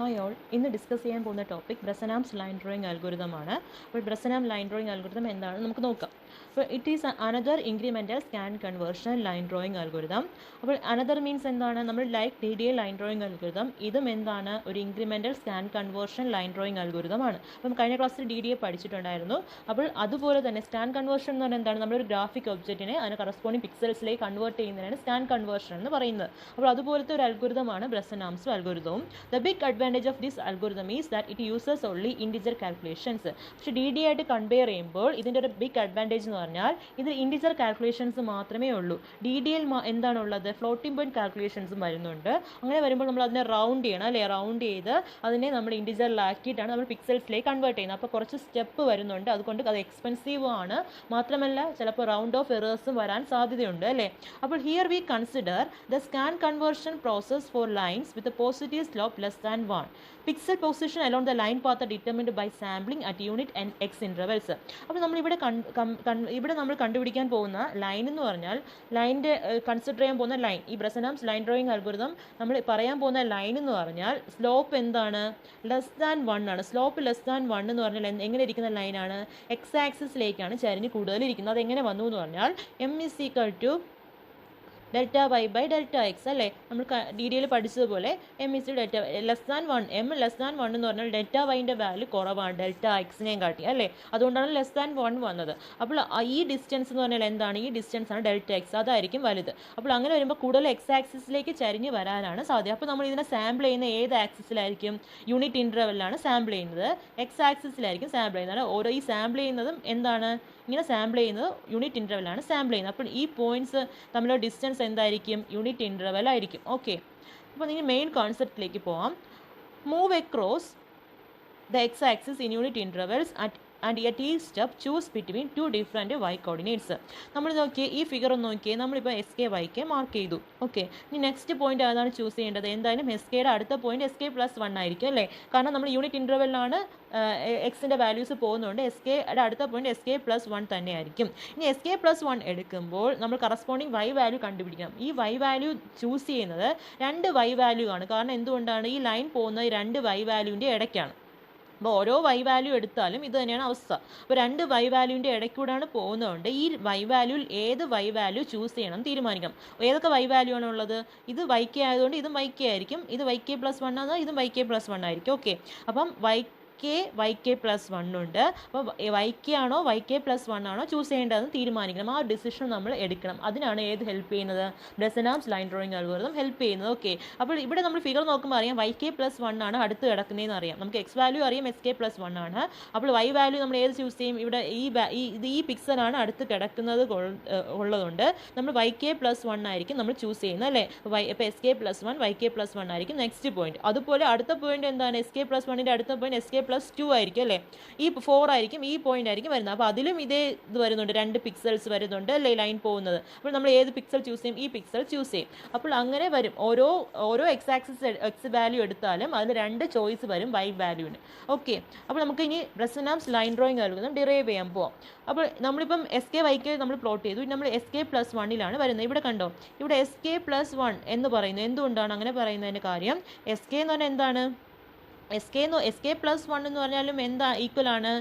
Hi all, ഇന്ന് discuss ചെയ്യാൻ പോകുന്ന ടോപ്പിക് ബ്രെസനാംസ് ലൈൻ ഡ്രോയിങ് അൽഗോരിതം ആണ്. അപ്പോൾ ബ്രെസനാം ലൈൻ ഡ്രോയിങ് അൽഗോരിതം എന്താണെന്ന് നമുക്ക് നോക്കാം. അപ്പോൾ it is another incremental scan conversion line drawing algorithm. അപ്പോൾ അനദർ മീൻസ് എന്താണ്? നമ്മൾ like DDA line drawing algorithm, ഇതും എന്താണ്? ഒരു incremental scan conversion line drawing algorithm ആണ്. അപ്പം കഴിഞ്ഞ ക്ലാസ്സിൽ DDA പഠിച്ചിട്ടുണ്ടായിരുന്നു. അപ്പോൾ അതുപോലെ തന്നെ സ്കാൻ കൺവേർഷൻ എന്ന് പറഞ്ഞാൽ എന്താണ്? നമ്മളൊരു ഗ്രാഫിക് ഒബ്ജക്റ്റിനെ അതിന് കറസ്പോണ്ടിങ് പിക്സൽസിലേക്ക് കൺവേർട്ട് ചെയ്യുന്നതിനാണ് സ്കാൻ കൺവേർഷൻ എന്ന് പറയുന്നത്. അപ്പോൾ അതുപോലത്തെ ഒരു അൽഗോരിതമാണ് ബ്രെസനാംസ് അൽഗോരിതവും. The big advantage of this algorithm is that it uses only integer calculations. പക്ഷേ DDA ആയിട്ട് കമ്പയർ ചെയ്യുമ്പോൾ ഇതിൻ്റെ ഒരു ബിഗ് അഡ്വാൻറ്റേജ് എന്ന് പറഞ്ഞാൽ ഇത് ഇൻറ്റിജർ കാൽക്കുലേഷൻസ് മാത്രമേ ഉള്ളൂ. DDAയിൽ എന്താണുള്ളത്? ഫ്ലോട്ടിംഗ് പോയിന്റ് കാൽക്കുലേഷൻസും വരുന്നുണ്ട്. അങ്ങനെ വരുമ്പോൾ നമ്മൾ അതിനെ റൗണ്ട് ചെയ്യണം അല്ലേ? റൗണ്ട് ചെയ്ത് അതിനെ നമ്മൾ ഇൻറ്റിജറിലാക്കിയിട്ടാണ് നമ്മൾ പിക്സൽസിലേക്ക് കൺവേർട്ട് ചെയ്യുന്നത്. അപ്പോൾ കുറച്ച് സ്റ്റെപ്പ് വരുന്നുണ്ട്, അതുകൊണ്ട് അത് എക്സ്പെൻസീവ് ആണ്. മാത്രമല്ല ചിലപ്പോൾ റൗണ്ട് ഓഫ് എറേഴ്സും വരാൻ സാധ്യതയുണ്ട് അല്ലേ? അപ്പോൾ here we consider the scan conversion process four lines with positive slope less than 1. Pixel position along the line path are determined by sampling at unit and x intervals. അപ്പോൾ നമ്മളിവിടെ ഇവിടെ നമ്മൾ കണ്ടുപിടിക്കാൻ പോകുന്ന ലൈൻ എന്ന് പറഞ്ഞാൽ ലൈനിൻ്റെ കൺസിഡർ ചെയ്യാൻ പോകുന്ന ലൈൻ, ഈ ബ്രെസനാംസ് ലൈൻ ഡ്രോയിങ് അൽഗോരിതം നമ്മൾ പറയാൻ പോകുന്ന ലൈൻ എന്ന് പറഞ്ഞാൽ സ്ലോപ്പ് എന്താണ്? ലെസ് ദാൻ 1 ആണ്. സ്ലോപ്പ് ലെസ് ദാൻ 1 എന്ന് പറഞ്ഞാൽ എങ്ങനെ ഇരിക്കുന്ന ലൈനാണ്? എക്സ് ആക്സിസിലേക്കാണ് ചരിഞ്ഞ് കൂടുതൽ ഇരിക്കുന്നത്. അതെങ്ങനെ വന്നു എന്ന് പറഞ്ഞാൽ m = delta Y by delta X അല്ലേ? നമ്മൾ DDAയിൽ പഠിച്ചതുപോലെ m = delta less than 1. m less than 1 എന്ന് പറഞ്ഞാൽ ഡെൽറ്റ വൈൻ്റെ വാല്യൂ കുറവാണ് ഡെൽറ്റ എക്സിനെയും കാട്ടി അല്ലേ? അതുകൊണ്ടാണ് ലെസ് ദാൻ 1 വന്നത്. അപ്പോൾ ഈ ഡിസ്റ്റൻസ് എന്ന് പറഞ്ഞാൽ എന്താണ്? ഈ ഡിസ്റ്റൻസ് ആണ് ഡെൽറ്റ എക്സ്, അതായിരിക്കും വലുത്. അപ്പോൾ അങ്ങനെ വരുമ്പോൾ കൂടുതൽ എക്സ് ആക്സിസിലേക്ക് ചരിഞ്ഞ് വരാനാണ് സാധ്യത. അപ്പോൾ നമ്മൾ ഇതിനെ സാമ്പിൾ ചെയ്യുന്ന ഏത് ആക്സിസിലായിരിക്കും? യൂണിറ്റ് ഇൻ്റർവെല്ലാണ് സാമ്പിൾ ചെയ്യുന്നത്. എക്സ് ആക്സിസിലായിരിക്കും സാമ്പിൾ ചെയ്യുന്നത്. ഓരോ ഈ സാമ്പിൾ ചെയ്യുന്നതും എന്താണ്? ഇങ്ങനെ സാമ്പിൾ ചെയ്യുന്നത് യൂണിറ്റ് ഇൻ്റർവെല്ലാണ് സാമ്പിൾ ചെയ്യുന്നത്. അപ്പോൾ ഈ പോയിന്റ്സ് തമ്മിലുള്ള ഡിസ്റ്റൻസ് എന്തായിരിക്കും? യൂണിറ്റ് ഇൻ്റർവെൽ ആയിരിക്കും. ഓക്കെ, അപ്പോൾ നിങ്ങൾ മെയിൻ കോൺസെപ്റ്റിലേക്ക് പോവാം. Move across the X axis in unit intervals and at each step choose between two different y coordinates. നമ്മൾ നോക്കിയേ, ഈ ഫിഗർ ഒന്ന് നോക്കിയേ, നമ്മളിപ്പോൾ SK മാർക്ക് ചെയ്തു. ഓക്കെ, ഇനി നെക്സ്റ്റ് പോയിന്റ് ഏതാണ് ചൂസ് ചെയ്യേണ്ടത്? എന്തായാലും SKയുടെ അടുത്ത പോയിന്റ് SK+1 ആയിരിക്കും അല്ലേ? കാരണം നമ്മൾ യൂണിറ്റ് ഇൻ്റർവെല്ലാണ് എക്സിൻ്റെ വാല്യൂസ് പോകുന്നതുകൊണ്ട് SKയുടെ അടുത്ത പോയിന്റ് SK+1 തന്നെയായിരിക്കും. ഇനി SK+1 എടുക്കുമ്പോൾ നമ്മൾ കറസ്പോണ്ടിങ് y വാല്യൂ കണ്ടുപിടിക്കണം. ഈ y വാല്യൂ ചൂസ് ചെയ്യുന്നത് രണ്ട് y വാല്യൂ ആണ്. കാരണം എന്തുകൊണ്ടാണ്? ഈ ലൈൻ പോകുന്നത് രണ്ട് y വാല്യൂവിൻ്റെ ഇടയ്ക്കാണ്. അപ്പോൾ ഓരോ y വാല്യൂ എടുത്താലും ഇത് തന്നെയാണ് അവസ്ഥ. അപ്പോൾ രണ്ട് y വാല്യൂവിൻ്റെ ഇടയ്ക്കൂടാണ് പോകുന്നതുകൊണ്ട് ഈ y വാല്യൂവിൽ ഏത് y വാല്യൂ ചൂസ് ചെയ്യണം തീരുമാനിക്കണം. ഏതൊക്കെ y വാല്യൂ ആണ് ഉള്ളത്? ഇത് YK ആയതുകൊണ്ട് ഇതും YK ആയിരിക്കും, ഇത് YK+1 ആണ്, ഇതും YK+1 ആയിരിക്കും. ഓക്കെ, അപ്പം YK+1 ഉണ്ട്. അപ്പോൾ YK ആണോ YK+1 ആണോ ചൂസ് ചെയ്യേണ്ടതെന്ന് തീരുമാനിക്കണം. ആ ഡിസിഷൻ നമ്മൾ എടുക്കണം. അതിനാണ് ഏത് ഹെൽപ്പ് ചെയ്യുന്നത്? ബ്രെസനാംസ് ലൈൻ ഡ്രോയിങ് അൽഗോരിതം ഹെൽപ്പ് ചെയ്യുന്നത്. ഓക്കെ, അപ്പോൾ ഇവിടെ നമ്മൾ ഫിഗർ നോക്കുമ്പോൾ അറിയാം YK+1 ആണ് അടുത്ത് കിടക്കുന്നതെന്ന് അറിയാം. നമുക്ക് എക്സ് വാല്യൂ അറിയാം SK+1 ആണ്. അപ്പോൾ y വാല്യൂ നമ്മൾ ഏത് ചൂസ് ചെയ്യും? ഇവിടെ ഈ പിക്സലാണ് അടുത്ത് കിടക്കുന്നത് ഉള്ളതുകൊണ്ട് നമ്മൾ YK+1 ആയിരിക്കും നമ്മൾ ചൂസ് ചെയ്യുന്നത് അല്ലേ? അപ്പോൾ SK+1 YK+1 ആയിരിക്കും നെക്സ്റ്റ് പോയിന്റ്. അതുപോലെ അടുത്ത പോയിന്റ് എന്താണ്? SK+1ൻ്റെ അടുത്ത പോയിന്റ് SK+2 ആയിരിക്കും അല്ലേ? ഈ 4 ആയിരിക്കും, ഈ പോയിന്റ് ആയിരിക്കും വരുന്നത്. അപ്പോൾ അതിലും ഇതേ ഇത് വരുന്നുണ്ട്, രണ്ട് പിക്സൽസ് വരുന്നുണ്ട് അല്ലേ ലൈൻ പോകുന്നത്. അപ്പോൾ നമ്മൾ ഏത് പിക്സൽ ചൂസ് ചെയ്യും? ഈ പിക്സൽ ചൂസ് ചെയ്യും. അപ്പോൾ അങ്ങനെ വരും. ഓരോ എക്സ് വാല്യൂ എടുത്താലും അതിൽ രണ്ട് ചോയ്സ് വരും y വാല്യൂവിന്. ഓക്കെ, അപ്പോൾ നമുക്ക് ഇനി ബ്രെസനാംസ് ലൈൻ ഡ്രോയിങ് അൽഗോരിതം ഡിറൈവ് ചെയ്യാൻ പോവാം. അപ്പോൾ നമ്മളിപ്പം SK നമ്മൾ പ്ലോട്ട് ചെയ്തു. നമ്മൾ SK+1ലാണ് വരുന്നത്. ഇവിടെ കണ്ടോ, ഇവിടെ SK+1 എന്ന് പറയുന്നത് എന്തുകൊണ്ടാണ് അങ്ങനെ പറയുന്നതിൻ്റെ കാര്യം? SK എന്ന് പറഞ്ഞാൽ എന്താണ്? SK+1 എന്ന് പറഞ്ഞാലും എന്താ ഈക്വൽ ആണ്?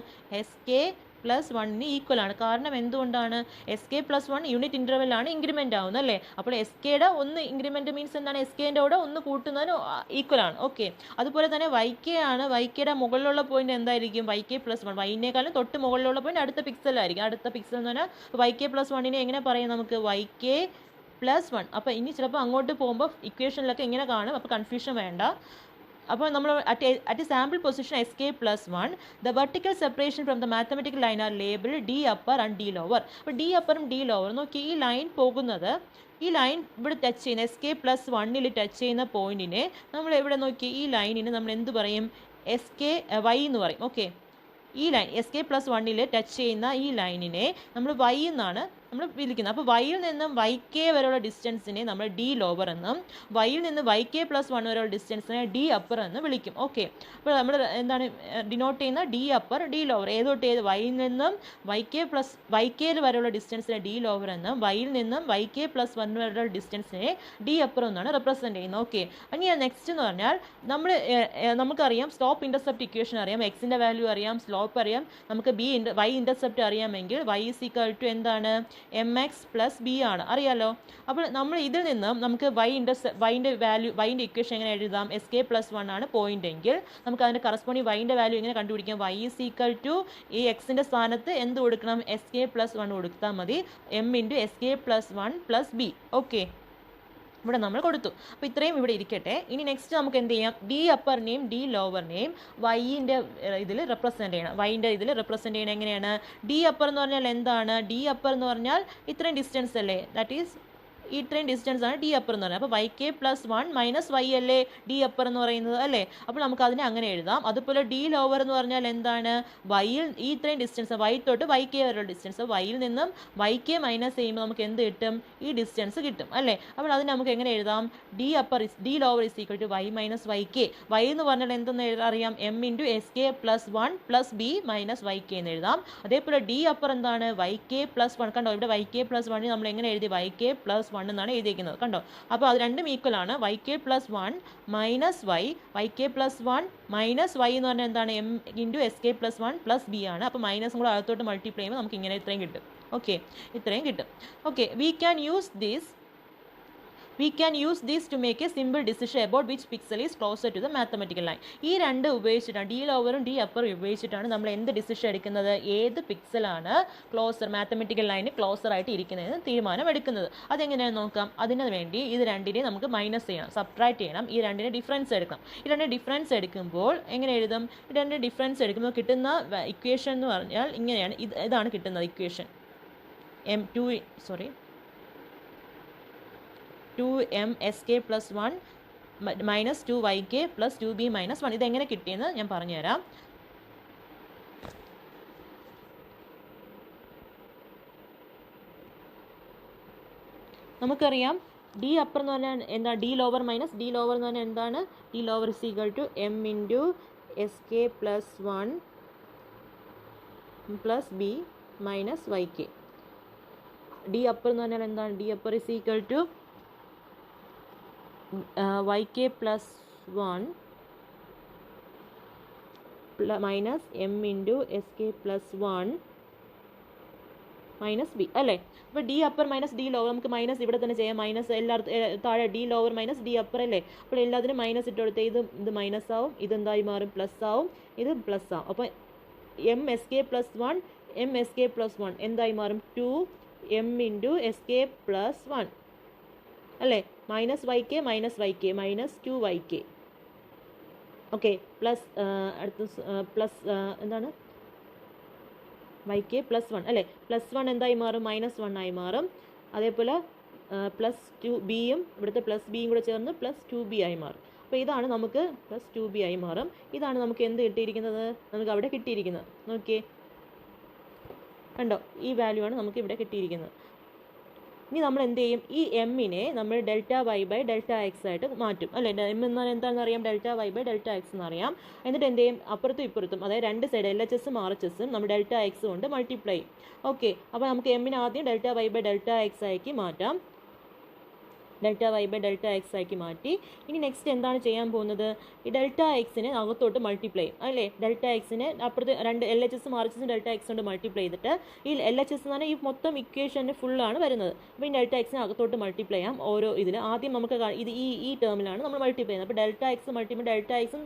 SK+1 ഈക്വൽ ആണ്. കാരണം എന്തുകൊണ്ടാണ്? SK+1 യൂണിറ്റ് ഇൻ്റർവെല്ലാണ് ഇൻക്രിമെൻ്റ് ആവുന്നത് അല്ലേ? അപ്പോൾ SKയുടെ ഒന്ന് ഇൻക്രിമെൻറ്റ് മീൻസ് എന്താണ്? SKൻ്റെ കൂടെ ഒന്ന് കൂട്ടുന്നതിന് ഈക്വൽ ആണ്. ഓക്കെ, അതുപോലെ തന്നെ YK ആണ്. YKയുടെ മുകളിലുള്ള പോയിന്റ് എന്തായിരിക്കും? YK+1. Yനേക്കാളും തൊട്ട് മുകളിലുള്ള പോയിന്റ് അടുത്ത പിക്സലായിരിക്കും. അടുത്ത പിക്സൽ എന്ന് പറഞ്ഞാൽ YK+1നെ എങ്ങനെ പറയാം നമുക്ക്? YK+1. അപ്പോൾ ഇനി ചിലപ്പോൾ അങ്ങോട്ട് പോകുമ്പോൾ ഇക്വേഷനിലൊക്കെ ഇങ്ങനെ കാണും, അപ്പോൾ കൺഫ്യൂഷൻ വേണ്ട. അപ്പോൾ നമ്മൾ at a sample position SK+1, the vertical separation from the mathematical line are labeled D upper and D lower. അപ്പോൾ D upper ഉം D lower നോക്കി, ഈ ലൈൻ പോകുന്നത്, ഈ ലൈൻ ഇവിടെ ടച്ച് ചെയ്യുന്ന SK+1ൽ ടച്ച് ചെയ്യുന്ന പോയിന്റിനെ നമ്മൾ ഇവിടെ നോക്കി, ഈ ലൈനിന് നമ്മൾ എന്ത് പറയും? Y എന്ന് പറയും. ഓക്കെ, ഈ ലൈൻ SK+1ൽ ടച്ച് ചെയ്യുന്ന ഈ ലൈനിനെ നമ്മൾ Y എന്നാണ് നമ്മൾ വിളിക്കുന്നത്. അപ്പോൾ വൈയിൽ നിന്നും വൈ കെ വരെയുള്ള ഡിസ്റ്റൻസിനെ നമ്മൾ ഡി ലോവർ എന്നും വൈയിൽ നിന്ന് വൈ കെ പ്ലസ് വൺ വരെയുള്ള ഡിസ്റ്റൻസിനെ ഡി അപ്പർ എന്ന് വിളിക്കും. ഓക്കെ, അപ്പോൾ നമ്മൾ എന്താണ് ഡിനോട്ട് ചെയ്യുന്ന ഡി അപ്പർ ഡി ലോവർ ഏതോട്ട് ഏത് വൈയിൽ നിന്നും വൈ കെയിൽ വരെയുള്ള ഡിസ്റ്റൻസിനെ ഡി ലോവർ എന്നും വൈയിൽ നിന്നും വൈ കെ പ്ലസ് വൺ വരെയുള്ള ഡിസ്റ്റൻസിനെ ഡി അപ്പർ എന്നാണ് റെപ്രസെൻറ്റ് ചെയ്യുന്നത്. ഓക്കെ, ഇനി നെക്സ്റ്റ് എന്ന് പറഞ്ഞാൽ നമുക്കറിയാം സ്ലോപ്പ് ഇൻ്റർസെപ്റ്റ് ഇക്വേഷൻ അറിയാം, എക്സിൻ്റെ വാല്യൂ അറിയാം, സ്ലോപ്പ് അറിയാം, നമുക്ക് വൈ ഇൻ്റർസെപ്റ്റ് അറിയാമെങ്കിൽ വൈ ഈസ് ഈക്വൽ ടു എന്താണ് എം എക്സ് പ്ലസ് ബി ആണ്, അറിയാലോ. അപ്പോൾ നമ്മൾ ഇതിൽ നിന്നും നമുക്ക് വൈൻ്റെ ഇക്വേഷൻ എങ്ങനെ എഴുതാം? എസ് കെ പ്ലസ് വൺ ആണ് പോയിന്റ് എങ്കിൽ നമുക്ക് അതിൻ്റെ കറസ്പോണ്ടിങ് വൈൻ്റെ വാല്യൂ എങ്ങനെ കണ്ടുപിടിക്കാം? വൈ ഈസ് ഈക്വൽ ടു ഈ എക്സിൻ്റെ സ്ഥാനത്ത് എന്ത് കൊടുക്കണം? എസ് കെ പ്ലസ് വൺ കൊടുത്താൽ മതി, M into S K plus one plus B. Okay, ഇവിടെ നമ്മൾ കൊടുത്തു. അപ്പോൾ ഇത്രയും ഇവിടെ ഇരിക്കട്ടെ. ഇനി നെക്സ്റ്റ് നമുക്ക് എന്ത് ചെയ്യാം? ഡി അപ്പറിനെയും ഡി ലോവറിനെയും വൈൻ്റെ ഇതിൽ റെപ്രസെൻറ്റ് ചെയ്യണം. വൈൻ്റെ ഇതിൽ റെപ്രസെൻറ്റ് ചെയ്യണം എങ്ങനെയാണ്? ഡി അപ്പർ എന്ന് പറഞ്ഞാൽ എന്താണ്? ഡി അപ്പർ എന്ന് പറഞ്ഞാൽ ഇത്രയും ഡിസ്റ്റൻസ് അല്ലേ, ദാറ്റ് ഈസ് ഇത്രയും ഡിസ്റ്റൻസ് ആണ് ഡി അപ്പർ എന്ന് പറയുന്നത്. അപ്പോൾ Y K plus one minus Y അല്ലേ ഡി അപ്പർ എന്ന് പറയുന്നത് അല്ലേ? അപ്പോൾ നമുക്ക് അതിനെ അങ്ങനെ എഴുതാം. അതുപോലെ ഡി ലോവർ എന്ന് പറഞ്ഞാൽ എന്താണ്? വൈയിൽ ഈ ഇത്രയും ഡിസ്റ്റൻസ് വൈ തൊട്ട് വൈ കെ വരെയുള്ള ഡിസ്റ്റൻസ്, വൈയിൽ നിന്നും വൈ കെ മൈനസ് ചെയ്യുമ്പോൾ നമുക്ക് എന്ത് കിട്ടും? ഈ ഡിസ്റ്റൻസ് കിട്ടും അല്ലേ? അപ്പോൾ അതിന് നമുക്ക് എങ്ങനെ എഴുതാം? D lower is equal to Y minus Y K. Y എന്ന് പറഞ്ഞാൽ എന്തെന്ന് അറിയാം? M into S K plus one plus B minus Y K എന്ന് എഴുതാം. അതേപോലെ ഡി അപ്പർ എന്താണ്? Y K plus one. കണ്ടോ, ഇവിടെ വൈ കെ പ്ലസ് വണ്ണിന് നമ്മൾ എങ്ങനെ എഴുതി? വൈ കെ പ്ലസ് വൺ എന്നാണ് എഴുതിയിരിക്കുന്നത്. കണ്ടോ, അപ്പോൾ അത് രണ്ടും ഈക്വൽ ആണ്. Y K plus one minus Y K plus one minus Y എന്ന് പറഞ്ഞാൽ എന്താണ്? M into S K plus one plus B ആണ്. അപ്പോൾ മൈനസും കൂടെ അകത്തോട്ട് മൾട്ടിപ്ലൈ ചെയ്യുമ്പോൾ നമുക്ക് ഇങ്ങനെ ഇത്രയും കിട്ടും. ഓക്കെ, ഇത്രയും കിട്ടും. Okay, we can use this to make a simple decision about which pixel is closer to the mathematical line. ഈ രണ്ട് ഉപയോഗിച്ചിട്ടാണ്, ഡി ലോവറും ഡി അപ്പറും ഉപയോഗിച്ചിട്ടാണ് നമ്മൾ എന്ത് ഡിസിഷൻ എടുക്കുന്നത്? ഏത് പിക്സലാണ് മാത്തമെറ്റിക്കൽ ലൈന് ക്ലോസർ ആയിട്ട് ഇരിക്കുന്നതെന്ന് തീരുമാനം എടുക്കുന്നത്. അതെങ്ങനെയാണെന്ന് നോക്കാം. അതിന് വേണ്ടി ഇത് രണ്ടിനെ നമുക്ക് മൈനസ് ചെയ്യണം, സബ്ട്രാക്ട് ചെയ്യണം. ഈ രണ്ടിനെ ഡിഫറൻസ് എടുക്കണം. ഈ രണ്ട് ഡിഫറൻസ് എടുക്കുമ്പോൾ എങ്ങനെ എഴുതും? ഈ രണ്ട് ഡിഫറൻസ് എടുക്കുമ്പോൾ കിട്ടുന്ന ഇക്വേഷൻ എന്ന് പറഞ്ഞാൽ ഇങ്ങനെയാണ്. ഇതാണ് കിട്ടുന്നത് equation. 2m sk plus 1 minus 2yk plus 2b minus 1. ഇതെങ്ങനെ കിട്ടിയെന്ന് ഞാൻ പറഞ്ഞുതരാം. നമുക്കറിയാം ഡി അപ്പർ എന്ന് പറഞ്ഞാൽ എന്താ? D lower minus D lower എന്ന് പറഞ്ഞാൽ എന്താണ്? D lower is equal to M into S K plus one plus B minus Y K. D upper എന്ന് പറഞ്ഞാൽ എന്താണ്? D upper is equal to yk plus 1 minus m into sk plus 1 minus B അല്ലേ? അപ്പോൾ D upper minus D lower നമുക്ക് minus ഇവിടെ തന്നെ ചെയ്യാം. Minus എല്ലായിടത്തും താഴെ D lower minus D upper അല്ലേ? അപ്പോൾ എല്ലാത്തിനും മൈനസ് ഇട്ട് കൊടുത്ത് ഇത് മൈനസ് ആവും, ഇതെന്തായി മാറും? പ്ലസ് ആവും, ഇത് പ്ലസ് ആവും. അപ്പോൾ M S K plus one എന്തായി മാറും? 2m into S K plus one അല്ലേ? Minus Y K minus 2yk. Okay, plus അടുത്ത പ്ലസ് എന്താണ്? വൈ കെ പ്ലസ് വൺ അല്ലേ? പ്ലസ് വൺ എന്തായി മാറും? മൈനസ് വൺ ആയി മാറും. അതേപോലെ പ്ലസ് 2bയും ഇവിടുത്തെ പ്ലസ് ബിയും കൂടെ ചേർന്ന് പ്ലസ് 2b ആയി മാറും. അപ്പോൾ ഇതാണ് നമുക്ക് പ്ലസ് 2b ആയി മാറും. ഇതാണ് നമുക്ക് എന്ത് കിട്ടിയിരിക്കുന്നത്? നമുക്ക് അവിടെ കിട്ടിയിരിക്കുന്നത് നോക്കിയേ, കണ്ടോ? ഈ വാല്യൂ ആണ് നമുക്ക് ഇവിടെ കിട്ടിയിരിക്കുന്നത്. ഇനി നമ്മൾ എന്ത് ചെയ്യും? ഈ എമ്മിനെ നമ്മൾ delta Y by delta X ആയിട്ട് മാറ്റും അല്ലേ? എം എന്നാൽ എന്താണെന്ന് അറിയാം? Delta Y by delta X എന്നറിയാം. എന്നിട്ട് എന്ത് ചെയ്യും? അപ്പുറത്തും ഇപ്പുറത്തും, അതായത് രണ്ട് സൈഡ് എൽ എച്ച് എസും ആർ എച്ച് എസും നമ്മൾ ഡെൽറ്റ എക്സ് കൊണ്ട് മൾട്ടിപ്ലൈ ചെയ്യും. ഓക്കെ, അപ്പോൾ നമുക്ക് എമ്മിനെ ആദ്യം delta Y by delta X ആക്കി മാറ്റാം. Delta Y by delta X ആക്കി മാറ്റി. ഇനി നെക്സ്റ്റ് എന്താണ് ചെയ്യാൻ പോകുന്നത്? ഈ ഡെൽറ്റ എക്സിനെ അകത്തോട്ട് മൾട്ടിപ്ലൈ ചെയ്യും അല്ലേ? ഡെൽറ്റ എക്സിനെ അപ്പുറത്ത് രണ്ട് എൽ എച്ച് എസും ആർ എച്ച് എസും ഡെൽറ്റ എക്സ് കൊണ്ട് മൾട്ടിപ്ലൈ ചെയ്തിട്ട് ഈ എൽ എച്ച് എസ് എന്ന് പറഞ്ഞാൽ ഈ മൊത്തം ഇക്വേഷന് ഫുള്ളാണ് വരുന്നത്. അപ്പോൾ ഈ ഡെൽറ്റ എക്സിനെ അകത്തോട്ട് മൾട്ടിപ്ലൈ ചെയ്യാം. ഓരോ ഇതിൽ ആദ്യം നമുക്ക് ഇത് ഈ ടേമിലാണ് നമ്മൾ മൾട്ടിപ്ലൈ ചെയ്യുന്നത്. അപ്പോൾ ഡെൽറ്റ എക്സ് മൾട്ടിപ്ലൈ ഡെൽറ്റ എക്സും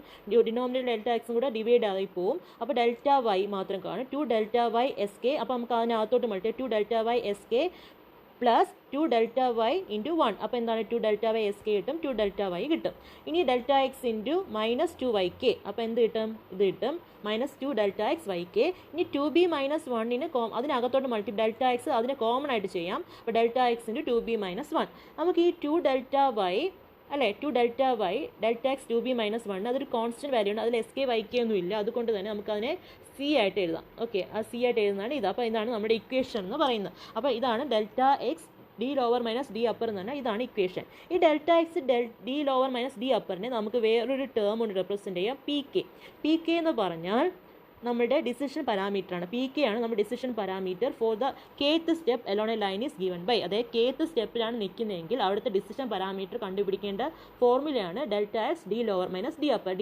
ഡിനോമിനേറ്റർ ഡെൽറ്റ എക്സും കൂടെ ഡിവൈഡ് ആയി പോവും. അപ്പോൾ ഡെൽറ്റ വൈ മാത്രം കാണും. 2 ഡെൽറ്റ വൈ എസ് കെ. അപ്പോൾ നമുക്ക് അതിനകത്തോട്ട് multiply 2 delta Y S K plus 2 delta Y into 1. അപ്പോൾ എന്താണ്? 2 ഡെൽറ്റ വൈ എസ് കെ കിട്ടും, 2 ഡെൽറ്റ വൈ കിട്ടും. ഇനി delta X into minus 2yk. അപ്പോൾ എന്ത് കിട്ടും? ഇത് കിട്ടും, minus 2 delta X Y K. ഇനി 2b മൈനസ് 1ന് അതിനകത്തോട്ട് ഡെൽറ്റ എക്സ് അതിനെ കോമൺ ആയിട്ട് ചെയ്യാം. അപ്പോൾ delta X into 2b minus 1. നമുക്ക് ഈ 2 ഡെൽറ്റ വൈ അല്ലേ, two delta Y delta X two B minus one അതൊരു കോൺസ്റ്റൻറ്റ് വാല്യൂ ഉണ്ട്, അതിൽ എസ് കെ വൈ കെ ഒന്നും ഇല്ല, അതുകൊണ്ട് തന്നെ നമുക്കതിനെ സി ആയിട്ട് എഴുതാം. ഓക്കെ, ആ സി ആയിട്ട് എഴുതുന്നതാണ് ഇത്. അപ്പോൾ ഇതാണ് നമ്മുടെ ഇക്വേഷൻ എന്ന് പറയുന്നത്. അപ്പോൾ ഇതാണ് delta X D lower minus D upper എന്ന് പറഞ്ഞാൽ ഇതാണ് ഇക്വേഷൻ. ഈ delta X D lower minus D അപ്പറിനെ നമുക്ക് വേറൊരു ടേം കൊണ്ട് റെപ്രസെൻറ്റ് ചെയ്യാം, പി കെ. പി കെ എന്ന് പറഞ്ഞാൽ നമ്മുടെ ഡിസിഷൻ പാരാമീറ്ററാണ്. പി കെ ആണ് നമ്മുടെ decision parameter for the kth step along a line is given by. അതായത് കേത്ത് സ്റ്റെപ്പിലാണ് നിൽക്കുന്നതെങ്കിൽ അവിടുത്തെ ഡിസിഷൻ പാരാമീറ്റർ കണ്ടുപിടിക്കേണ്ട ഫോർമുലയാണ് delta X D lower minus D upper.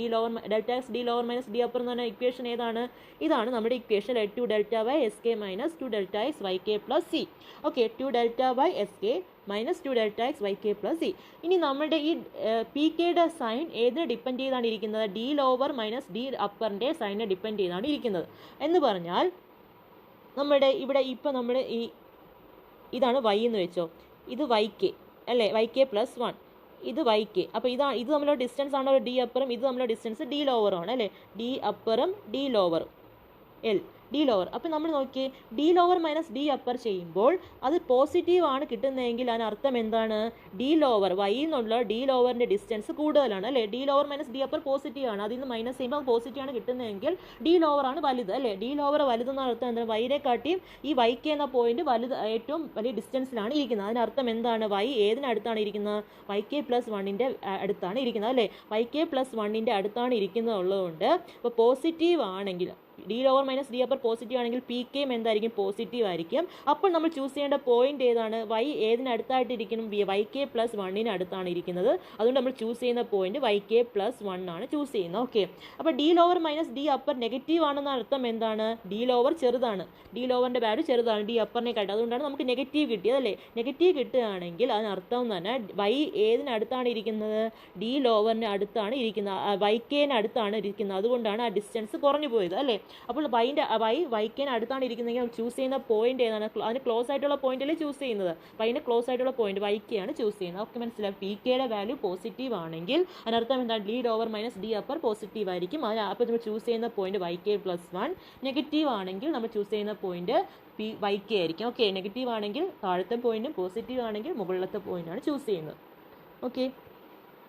Delta X D lower minus D upper എന്ന് പറഞ്ഞ ഇക്വേഷൻ ഏതാണ്? ഇതാണ് നമ്മുടെ equation. Two delta Y S K minus two delta X Y K plus C. Okay, two delta Y S K minus two delta X Y K plus C. ഇനി നമ്മുടെ ഈ P കെയുടെ sign ഏതിനെ depend ചെയ്താണ് ഇരിക്കുന്നത്? D lower minus D അപ്പറിൻ്റെ സൈനെ depend ചെയ്താണ് ഇരിക്കുന്നത്. എന്ന് പറഞ്ഞാൽ നമ്മുടെ ഇവിടെ ഇപ്പം നമ്മൾ ഇതാണ് വൈ എന്ന് വെച്ചോ, ഇത് വൈ കെ അല്ലേ, വൈ കെ പ്ലസ് വൺ, ഇത് വൈ കെ. അപ്പോൾ ഇത് തമ്മിലുള്ള ഡിസ്റ്റൻസ് ആണോ ഡി അപ്പറും, ഇത് തമ്മിലുള്ള ഡിസ്റ്റൻസ് ഡി ലോവറും ആണ് അല്ലേ, ഡി അപ്പറും ഡി ലോവറും എൽ ഡി ലോവർ. അപ്പോൾ നമ്മൾ നോക്കിയേ, D lower minus D upper ചെയ്യുമ്പോൾ അത് പോസിറ്റീവ് ആണ് കിട്ടുന്നതെങ്കിൽ അതിനർത്ഥം എന്താണ്? ഡി ലോവർ വൈ എന്നുള്ള ഡി ലോവറിൻ്റെ ഡിസ്റ്റൻസ് കൂടുതലാണ് അല്ലേ. D lower minus D upper positive ആണ്, അതിൽ നിന്ന് മൈനസ് ചെയ്യുമ്പോൾ പോസിറ്റീവ് ആണ് കിട്ടുന്നതെങ്കിൽ ഡി ലോവർ ആണ് വലുത് അല്ലേ. ഡി ലോവർ വലുതെന്ന അർത്ഥം എന്താണ്? വൈനെ കാട്ടിയും ഈ വൈ കെ എന്ന പോയിന്റ് വലുത് ഏറ്റവും വലിയ ഡിസ്റ്റൻസിലാണ് ഇരിക്കുന്നത്. അതിനർത്ഥം എന്താണ്? വൈ ഏതിനടുത്താണ് ഇരിക്കുന്നത്? വൈ കെ പ്ലസ് വണ്ണിൻ്റെ അടുത്താണ് ഇരിക്കുന്നത് അല്ലേ. വൈ കെ പ്ലസ് വണ്ണിൻ്റെ അടുത്താണ് ഇരിക്കുന്നത് ഉള്ളതുകൊണ്ട് ഇപ്പോൾ പോസിറ്റീവ് ആണെങ്കിൽ D lower minus D upper positive ആണെങ്കിൽ പി കെയും എന്തായിരിക്കും? പോസിറ്റീവ് ആയിരിക്കും. അപ്പോൾ നമ്മൾ ചൂസ് ചെയ്യേണ്ട പോയിന്റ് ഏതാണ്? വൈ ഏതിനടുത്തായിട്ടിരിക്കണം? വൈ കെ പ്ലസ് വണ്ണിന് അടുത്താണ് ഇരിക്കുന്നത്. അതുകൊണ്ട് നമ്മൾ ചൂസ് ചെയ്യുന്ന point Y K plus one ആണ് ചൂസ് ചെയ്യുന്നത്. ഓക്കെ, അപ്പോൾ D lower minus D upper negative ആണെന്ന അർത്ഥം എന്താണ്? ഡി ലോവർ ചെറുതാണ്, ഡി ലോവറിൻ്റെ വാല്യൂ ചെറുതാണ് ഡി അപ്പറിനെ കാട്ടി, അതുകൊണ്ടാണ് നമുക്ക് നെഗറ്റീവ് കിട്ടിയത് അല്ലേ. നെഗറ്റീവ് കിട്ടുകയാണെങ്കിൽ അതിനർത്ഥം തന്നെ വൈ ഏതിനടുത്താണ് ഇരിക്കുന്നത്? ഡി ലോവറിന് അടുത്താണ് ഇരിക്കുന്നത്, വൈ കെന് അടുത്താണ് ഇരിക്കുന്നത്, അതുകൊണ്ടാണ് ആ ഡിസ്റ്റൻസ് കുറഞ്ഞു പോയത് അല്ലേ. അപ്പോൾ വൈ കെന് അടുത്താണ് ഇരിക്കുന്നതെങ്കിൽ ചൂസ് ചെയ്യുന്ന പോയിന്റ് ഏതാണ്? അതിന് ക്ലോസ് ആയിട്ടുള്ള പോയിന്റല്ലേ ചൂസ് ചെയ്യുന്നത്. വൈൻ്റെ ക്ലോസ് ആയിട്ടുള്ള പോയിന്റ് വൈ കെ ആണ് ചൂസ് ചെയ്യുന്നത്. ഓക്കെ, മനസ്സിലായി. പി കെയുടെ വാല്യൂ പോസിറ്റീവ് ആണെങ്കിൽ അതിനർത്ഥം എന്താണ്? D lower minus D upper positive ആയിരിക്കും. അപ്പോൾ നമ്മൾ ചൂസ് ചെയ്യുന്ന point Y K plus one. Negative ആണെങ്കിൽ നമ്മൾ ചൂസ് ചെയ്യുന്ന പോയിന്റ് വൈ കെ ആയിരിക്കും. ഓക്കെ, നെഗറ്റീവ് ആണെങ്കിൽ താഴത്തെ പോയിന്റും, പോസിറ്റീവ് ആണെങ്കിൽ മുകളിലത്തെ പോയിന്റാണ് ചൂസ് ചെയ്യുന്നത്. ഓക്കെ,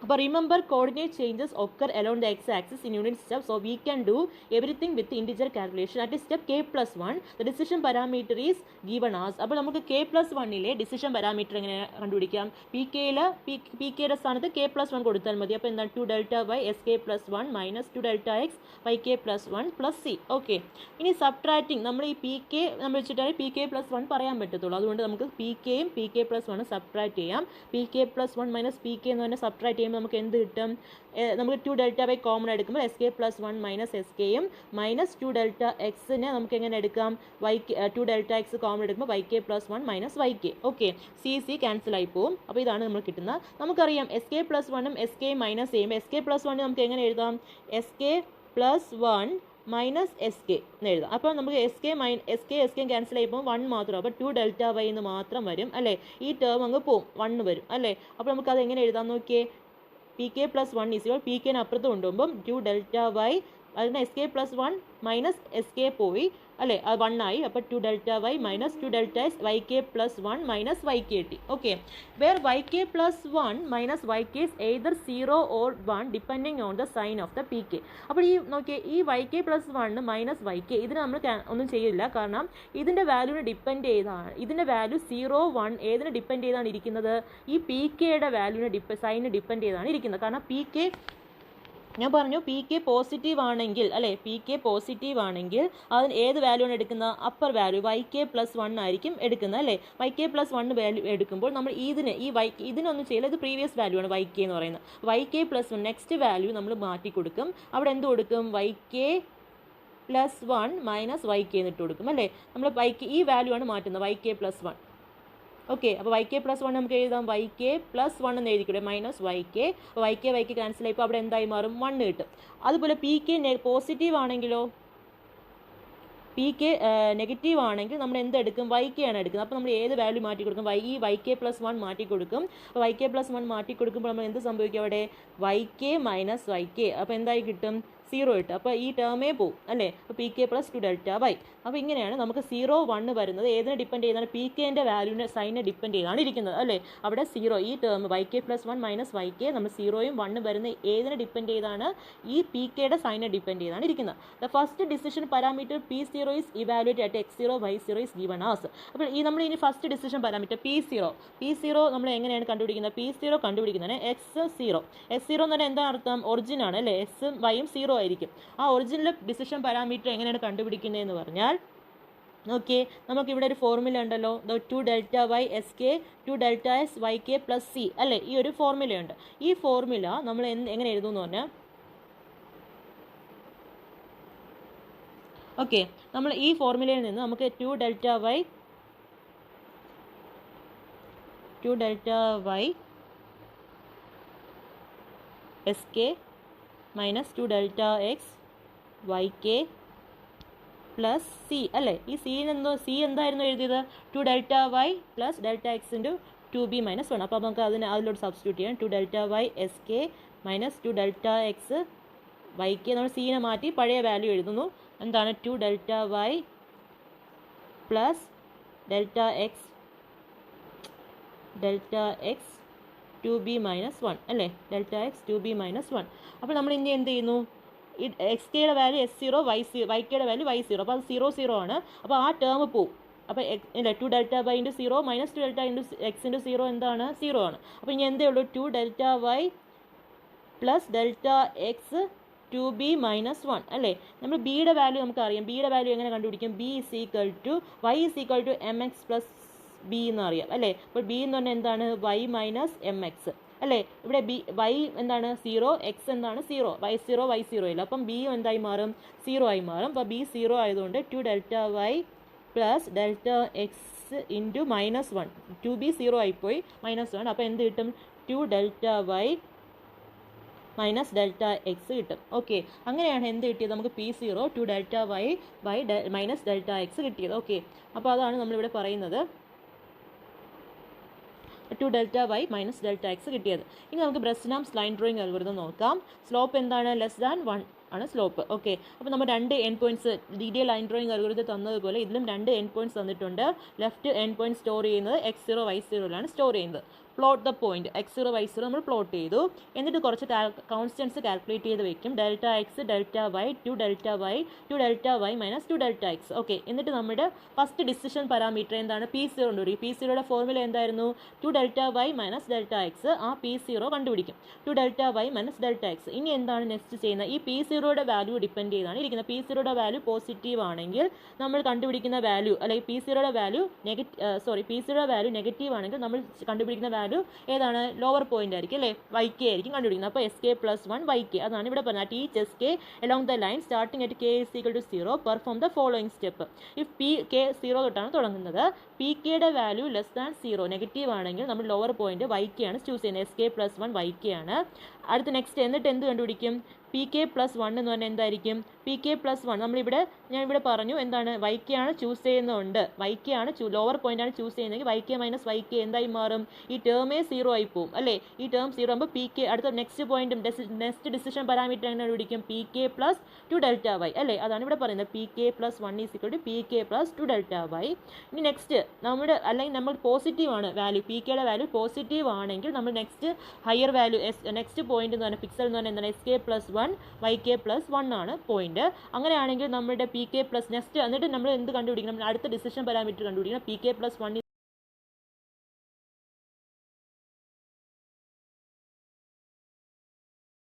അപ്പോൾ remember coordinate changes occur alone the X axis in unit step, so we can do everything with integer calculation. At step K plus one the decision parameter is given as. അപ്പോൾ നമുക്ക് K plus വണ്ണിലെ decision parameter എങ്ങനെ കണ്ടുപിടിക്കാം? P കെയുടെ സ്ഥാനത്ത് K plus one കൊടുത്താൽ മതി. അപ്പോൾ എന്താണ്? Two delta Y S K plus one minus two delta X Y K plus one plus C. Okay, ഇനി സബ്ട്രാക്റ്റിംഗ് നമ്മൾ ഈ പി കെ നമ്മൾ വെച്ചിട്ടാണ് പി കെ പ്ലസ് വൺ പറയാൻ പറ്റത്തുള്ളൂ. അതുകൊണ്ട് നമുക്ക് പി കെയും പി കെ പ്ലസ് വണ്ണും സബ്ട്രാക്ട് ചെയ്യാം. P K plus one minus P K എന്ന് പറഞ്ഞാൽ സബ്ട്രാക്ട് ചെയ്യുമ്പോൾ നമുക്ക് എന്ത് കിട്ടും? നമുക്ക് ടു ഡെൽറ്റ വൈ കോമൺ എടുക്കുമ്പോൾ S K plus one minus S കെയും മൈനസ് ടു ഡെൽറ്റ എക്സിനെ നമുക്ക് എങ്ങനെ എടുക്കാം? Y two delta X common എടുക്കുമ്പോൾ Y K plus one minus Y K. Okay, C cancel ആയി പോവും. അപ്പോൾ ഇതാണ് നമ്മൾ കിട്ടുന്നത്. നമുക്കറിയാം എസ് കെ പ്ലസ് വണ്ണും എസ് കെയും മൈനസ് ചെയ്യുമ്പോൾ എസ് കെ പ്ലസ് വണ്ണിന് നമുക്ക് എങ്ങനെ എഴുതാം? S K plus one minus S K എന്ന് എഴുതാം. അപ്പോൾ നമുക്ക് എസ് കെ ക്യാൻസൽ ചെയ്യുമ്പോൾ വൺ മാത്രം, അപ്പോൾ ടു ഡെൽറ്റ വൈ എന്ന് മാത്രം വരും അല്ലേ. ഈ ടേം അങ്ങ് പോവും, വണ്ണ് വരും അല്ലേ. അപ്പോൾ നമുക്കത് എങ്ങനെ എഴുതാം നോക്കിയേ? P K plus one is P കെന് അപ്പുറത്ത് കൊണ്ടുപോകുമ്പം ടു ഡെൽറ്റ വൈ, അതിന് S K plus one minus S K പോയി അല്ലേ, അത് വൺ ആയി. അപ്പോൾ two delta Y minus two delta S Y K plus one minus Y K T. Okay, where Y K plus one minus Y K is either 0 or 1 depending on the sign of the P K. അപ്പോൾ ഈ നോക്കിയേ, ഈ Y K plus one minus Y K ഇതിന് നമ്മൾ ഒന്നും ചെയ്യില്ല, കാരണം ഇതിൻ്റെ വാല്യൂവിനെ ഡിപ്പെൻഡ് ചെയ്താണ്, ഇതിൻ്റെ വാല്യൂ 0 1 ഏതിനെ ഡിപ്പെൻഡ് ചെയ്താണ് ഇരിക്കുന്നത്? ഈ പി കെയുടെ വാല്യൂവിനെ സൈനിനെ ഡിപ്പെൻഡ് ചെയ്താണ് ഇരിക്കുന്നത്. കാരണം പി കെ ഞാൻ പറഞ്ഞു പി കെ പോസിറ്റീവ് ആണെങ്കിൽ അല്ലേ, പി കെ പോസിറ്റീവ് ആണെങ്കിൽ അതിന് ഏത് വാല്യൂ ആണ് എടുക്കുന്നത്? Upper value Y K plus one ആയിരിക്കും എടുക്കുന്നത് അല്ലേ. Y K plus one value എടുക്കുമ്പോൾ നമ്മൾ ഇതിനൊന്നും ചെയ്യില്ല, ഇത് പ്രീവിയസ് വാല്യൂ ആണ് വൈ കെ എന്ന് പറയുന്നത്. Y K plus one next value നമ്മൾ മാറ്റി കൊടുക്കും. അവിടെ എന്ത് കൊടുക്കും? Y K plus one minus Y K എന്നിട്ട് കൊടുക്കും അല്ലേ. നമ്മൾ ഈ വാല്യൂ ആണ് മാറ്റുന്നത്, Y K plus one. Okay, അപ്പോൾ വൈ കെ പ്ലസ് വൺ നമുക്ക് എഴുതാം വൈ കെ പ്ലസ് വൺ എന്ന് എഴുതിക്കൂടെ, മൈനസ് വൈ കെ. അപ്പോൾ വൈ കെ ക്യാൻസൽ ആയിപ്പോൾ അവിടെ എന്തായി മാറും? 1 കിട്ടും. അതുപോലെ പി കെ പോസിറ്റീവ് ആണെങ്കിലോ, പി കെ നെഗറ്റീവ് ആണെങ്കിൽ നമ്മൾ എന്തെടുക്കും? വൈ കെ ആണ് എടുക്കുന്നത്. അപ്പോൾ നമ്മൾ ഏത് വാല്യൂ മാറ്റി കൊടുക്കും? വൈ കെ പ്ലസ് വൺ മാറ്റി കൊടുക്കും. അപ്പോൾ വൈ കെ പ്ലസ് വൺ മാറ്റി കൊടുക്കുമ്പോൾ നമ്മൾ എന്ത് സംഭവിക്കും? അവിടെ Y K minus Y K, അപ്പോൾ എന്തായി കിട്ടും? 0 ഇട്ട്. അപ്പോൾ ഈ ടേമേ പോവും അല്ലേ. അപ്പോൾ P K plus 2 delta Y. അപ്പോൾ ഇങ്ങനെയാണ് നമുക്ക് 0, 1 വരുന്നത് ഏതിനെ ഡിപ്പെൻഡ് ചെയ്താണ്? പി കെൻ്റെ വാല്യൂവിനെ സൈനെ ഡിപ്പെൻഡ് ചെയ്താണ് ഇരിക്കുന്നത് അല്ലേ. അവിടെ 0 ഈ term Y K plus 1 minus Y K നമ്മൾ 0യും 1 വരുന്ന ഏതിനെ ഡിപ്പെൻഡ് ചെയ്താണ്? ഈ പി കെയുടെ സൈനെ ഡിപ്പെൻഡ് ചെയ്താണ് ഇരിക്കുന്നത്. The first decision parameter P0 is evaluate at x0 y0 is given as. അപ്പോൾ ഈ നമ്മൾ ഇനി ഫസ്റ്റ് ഡിസിഷൻ പാരാമീറ്റർ P0 നമ്മൾ എങ്ങനെയാണ് കണ്ടുപിടിക്കുന്നത്? P0 കണ്ടുപിടിക്കുന്നത് x0 എന്ന് പറഞ്ഞാൽ എന്താ അർത്ഥം? ഒറിജിൻ ആണ് അല്ലേ. എക്സും വൈയും 0 ആയിരിക്കും. ആ ഒറിജിനൽ ഡിസിഷൻ പാരാമീറ്റർ എങ്ങനെയാണ് കണ്ടുപിടിക്കുന്നതെന്ന് പറഞ്ഞാൽ ഓക്കെ, നമുക്കിവിടെ ഒരു ഫോർമുല ഉണ്ടല്ലോ, 2 delta Y S K 2 delta S Y K plus C അല്ലേ. ഈ ഒരു ഫോർമുലയുണ്ട്. ഈ ഫോർമുല നമ്മൾ എങ്ങനെ എഴുതുമെന്ന് പറഞ്ഞാൽ ഓക്കെ, നമ്മൾ ഈ ഫോർമുലയിൽ നിന്ന് നമുക്ക് 2 delta Y S K minus 2 delta X Y K plus C അല്ലേ. ഈ സി എന്തായിരുന്നു എഴുതിയത്? 2 delta Y plus delta X into 2b minus 1. അപ്പോൾ നമുക്ക് അതിലോട്ട് സബ്സ്റ്റിറ്റ്യൂട്ട് ചെയ്യാം. 2 delta Y S K minus 2 delta X Y K. നമ്മൾ സീനെ മാറ്റി പഴയ വാല്യൂ എഴുതുന്നു. എന്താണ്? 2 delta Y plus delta X 2b minus 1 അല്ലേ. Delta X 2b minus 1. അപ്പോൾ നമ്മൾ ഇനി എന്ത് ചെയ്യുന്നു? ഈ എക്സ് കെയുടെ വാല്യൂ S0 വൈ കെയുടെ വാല്യൂ y0. അപ്പോൾ അത് 0 ആണ്. അപ്പോൾ ആ ടേം പോവും. അപ്പോൾ 2 delta Y into 0 minus 2 delta into X into 0 എന്താണ്? 0 ആണ്. അപ്പോൾ ഇനി എന്തേ ഉള്ളൂ? 2 delta Y plus delta X 2b minus 1 അല്ലേ. നമ്മൾ ബിയുടെ വാല്യൂ നമുക്കറിയാം. ബിയുടെ വാല്യൂ എങ്ങനെ കണ്ടുപിടിക്കും? y is equal to mx plus B എന്നറിയാം അല്ലേ. അപ്പോൾ ബി എന്ന് പറഞ്ഞാൽ എന്താണ്? y മൈനസ് mx അല്ലേ. ഇവിടെ y എന്താണ്? 0, എക്സ് എന്താണ്? 0, y0 ഇല്ല. അപ്പം ബി എന്തായി മാറും? 0 ആയി മാറും. അപ്പോൾ ബി 0 ആയതുകൊണ്ട് 2 delta Y plus delta X into minus 1. 2b 0 ആയിപ്പോയി, മൈനസ് 1. അപ്പോൾ എന്ത് കിട്ടും? 2 delta Y minus delta X കിട്ടും. ഓക്കെ, അങ്ങനെയാണ് എന്ത് കിട്ടിയത്? നമുക്ക് P0 2 delta Y minus delta X കിട്ടിയത്. ഓക്കെ, അപ്പോൾ അതാണ് നമ്മളിവിടെ പറയുന്നത് 2 delta Y minus delta X കിട്ടിയത്. ഇനി നമുക്ക് ബ്രെസ്നാംസ് ലൈൻ ഡ്രോയിങ് അൽഗോരിതം നോക്കാം. സ്ലോപ്പ് എന്താണ്? ലെസ് ദാൻ 1 ആണ് സ്ലോപ്പ്. ഓക്കെ, അപ്പോൾ നമ്മൾ 2 end points DDA line drawing algorithm തന്നതുപോലെ ഇതിലും 2 എൻഡ് പോയിന്റ്സ് തന്നിട്ടുണ്ട്. ലെഫ്റ്റ് എൻഡ് പോയിന്റ് സ്റ്റോർ ചെയ്യുന്നത് x0 y0ലാണ് സ്റ്റോർ ചെയ്യുന്നത്. Plot the point x0 y0 നമ്മൾ പ്ലോട്ട് ചെയ്തു. എന്നിട്ട് കുറച്ച് കോൺസ്റ്റൻസ് കാൽക്കുലേറ്റ് ചെയ്ത് വെക്കും. Delta X delta Y 2 delta Y minus 2 delta X. Okay, എന്നിട്ട് നമ്മുടെ ഫസ്റ്റ് ഡിസിഷൻ പാരാമീറ്റർ എന്താണ്? P0 കണ്ടുപിടിക്കും. P0യുടെ ഫോർമുല എന്തായിരുന്നു? 2 delta Y minus delta X. ആ P0 കണ്ടുപിടിക്കും. 2 delta Y minus delta X. ഇനി എന്താണ് നെക്സ്റ്റ് ചെയ്യുന്നത്? ഈ P0യുടെ വാല്യൂ ഡിപ്പെൻഡ് ചെയ്താണ് ഇരിക്കുന്നത്. P0യുടെ വാല്യൂ പോസിറ്റീവ് ആണെങ്കിൽ നമ്മൾ കണ്ടുപിടിക്കുന്ന വാല്യൂ അല്ലെങ്കിൽ P0യുടെ വാല്യൂ നെഗറ്റീവ് ആണെങ്കിൽ നമ്മൾ കണ്ടുപിടിക്കുന്ന വാല്യൂ ഏതാണ്? ലോവർ പോയിന്റ് ആയിരിക്കും അല്ലേ. വൈ കെ ആയിരിക്കും കണ്ടുപിടിക്കുന്നത്. അപ്പോൾ S K plus 1 Y K. അതാണ് ഇവിടെ പറഞ്ഞത്. Teach S K along the line starting at K is equal to 0 perform the following step. If P K 0 തൊട്ടാണ് തുടങ്ങുന്നത്. പി കെയുടെ വാല്യൂ ലെസ് ദാൻ 0 നെഗറ്റീവ് ആണെങ്കിൽ നമ്മൾ ലോവർ പോയിന്റ് വൈ കെ ആണ് choose ചെയ്യുന്നത്. S K plus 1 Y K ആണ്. അടുത്ത next എന്നിട്ട് എന്ത് കണ്ടുപിടിക്കും? പി കെ പ്ലസ് 1 എന്ന് പറഞ്ഞാൽ എന്തായിരിക്കും? പി കെ പ്ലസ് 1 ഞാൻ ഇവിടെ പറഞ്ഞു എന്താണ്? വൈ കെ ആണ് ചൂസ് ചെയ്യുന്നുണ്ട്. വൈ കെ ആണ് ലോവർ പോയിന്റ് ആണ് ചൂസ് ചെയ്യുന്നതെങ്കിൽ Y K minus Y K എന്തായി മാറും? ഈ ടേമേ 0 ആയി പോകും അല്ലേ. ഈ ടേം 0 ആകുമ്പോൾ പി കെ അടുത്ത നെക്സ്റ്റ് പോയിന്റും നെക്സ്റ്റ് ഡിസിഷൻ പാരാമീറ്റർ എങ്ങനെ കണ്ടുപിടിക്കും? P K plus 2 delta Y അല്ലേ. അതാണ് ഇവിടെ പറയുന്നത്. P K plus 1 is equal to P K plus 2 delta Y. ഇനി നെക്സ്റ്റ് നമ്മൾ പോസിറ്റീവ് ആണ് വാല്യൂ. പി കെയുടെ വാല്യൂ പോസിറ്റീവ് ആണെങ്കിൽ നമ്മൾ next higher value next point എന്ന് പറഞ്ഞാൽ പിക്സൽ എന്ന് പറഞ്ഞാൽ എന്താണ്? S K plus 1 Y K plus 1 ആണ് പോയിന്റ്. അങ്ങനെയാണെങ്കിൽ നമ്മുടെ പി കെ പ്ലസ് നെക്സ്റ്റ് എന്നിട്ട് നമ്മൾ എന്ത് കണ്ടുപിടിക്കണം? നമ്മൾ അടുത്ത ഡിസിഷൻ പാരാമീറ്റർ കണ്ടുപിടിക്കണം. P K plus 1